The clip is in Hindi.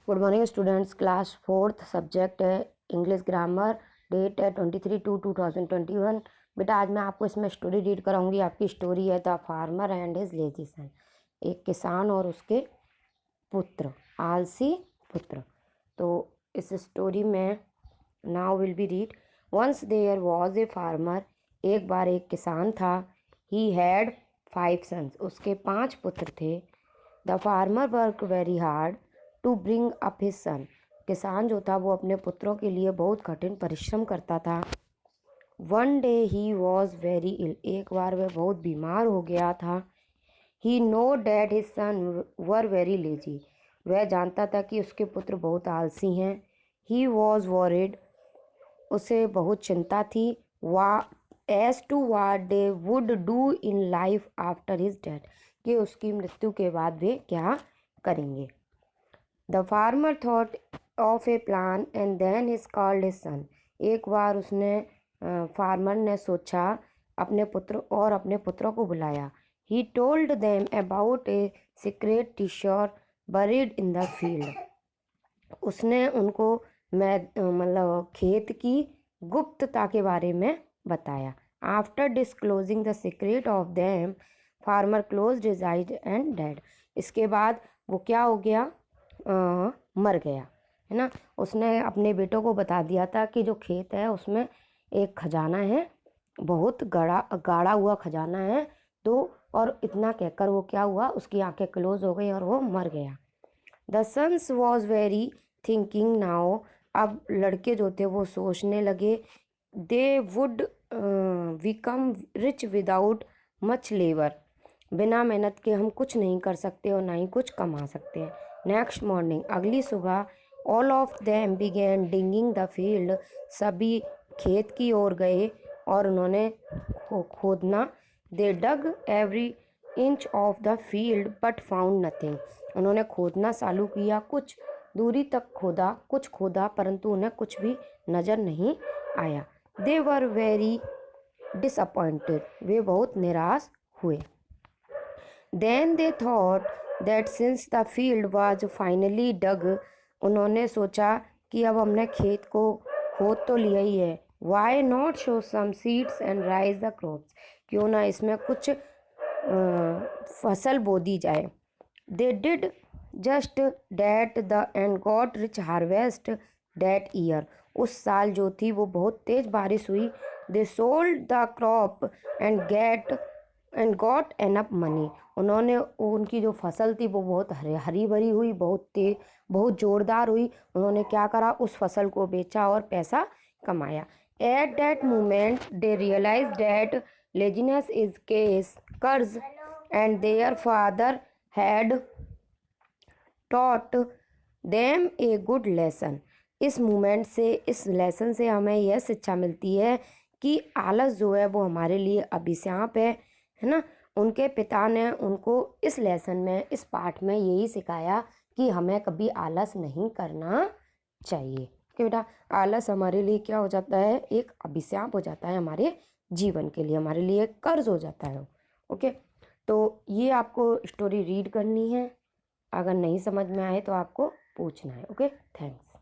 Good morning students, class fourth, subject है इंग्लिश ग्रामर, डेट है 23/2/2021। बेटा आज मैं आपको इसमें स्टोरी रीड कराऊंगी। आपकी स्टोरी है the farmer and his lazy son, एक किसान और उसके पुत्र, आलसी पुत्र। तो इस स्टोरी में now will be read. Once there was a farmer, एक बार एक किसान था। ही हैड 5 सन्स, उसके 5 पुत्र थे। The farmer work very hard to bring up his son, किसान जो था वो अपने पुत्रों के लिए बहुत कठिन परिश्रम करता था। One day he was very ill, एक बार वह बहुत बीमार हो गया था। He knew that his son were very lazy, वह जानता था कि उसके पुत्र बहुत आलसी हैं। ही वॉज वॉरिड, उसे बहुत चिंता थी। Was as to what they would do in life after his death, कि उसकी मृत्यु के बाद वे क्या करेंगे। The farmer thought of a plan and then his called his son, एक बार उसने फार्मर ने सोचा, अपने पुत्रों को बुलाया। He told them about a secret treasure buried in the field, उसने उनको मतलब खेत की गुप्तता के बारे में बताया। After disclosing the secret of them, farmer closed his eyes and dead, इसके बाद वो क्या हो गया, मर गया, है ना। उसने अपने बेटों को बता दिया था कि जो खेत है उसमें एक खजाना है, बहुत गाढ़ा हुआ खजाना है। तो और इतना कहकर वो क्या हुआ, उसकी आंखें क्लोज हो गई और वो मर गया। The sons was very thinking now, अब लड़के जो थे वो सोचने लगे। They would become rich without much labour, बिना मेहनत के हम कुछ नहीं कर सकते और ना ही कुछ कमा सकते हैं। नेक्स्ट मॉर्निंग, अगली सुबह, all of them began digging the field, सभी खेत की ओर गए और उन्होंने खोदना। They dug every inch of the field but found nothing, उन्होंने खोदना चालू किया, कुछ दूरी तक खोदा, कुछ खोदा, परंतु उन्हें कुछ भी नज़र नहीं आया। दे वर वेरी डिसअपॉइंटेड, वे बहुत निराश हुए। Then they thought that since the field was finally dug, उन्होंने सोचा कि अब हमने खेत को खोद तो लिया ही है, why not show some seeds and raise the crops, क्यों ना इसमें कुछ फसल बो दी जाए। They did just that the and got rich harvest that year, उस साल जो थी वो बहुत तेज बारिश हुई। They sold the crop and got enough money, उन्होंने उनकी जो फसल थी वो बहुत हरी भरी हुई, बहुत जोरदार हुई। उन्होंने क्या करा, उस फसल को बेचा और पैसा कमाया। At that moment they realise that laziness is curse and their father had taught them a good lesson, इस मूवमेंट से, इस लेसन से हमें यह शिक्षा मिलती है कि आलस जो है वो हमारे लिए अभिशाप है ना। उनके पिता ने उनको इस लेसन में, इस पाठ में यही सिखाया कि हमें कभी आलस नहीं करना चाहिए, कि बेटा आलस हमारे लिए क्या हो जाता है, एक अभिशाप हो जाता है हमारे जीवन के लिए, हमारे लिए कर्ज हो जाता है। ओके, तो ये आपको स्टोरी रीड करनी है, अगर नहीं समझ में आए तो आपको पूछना है। Okay, thanks.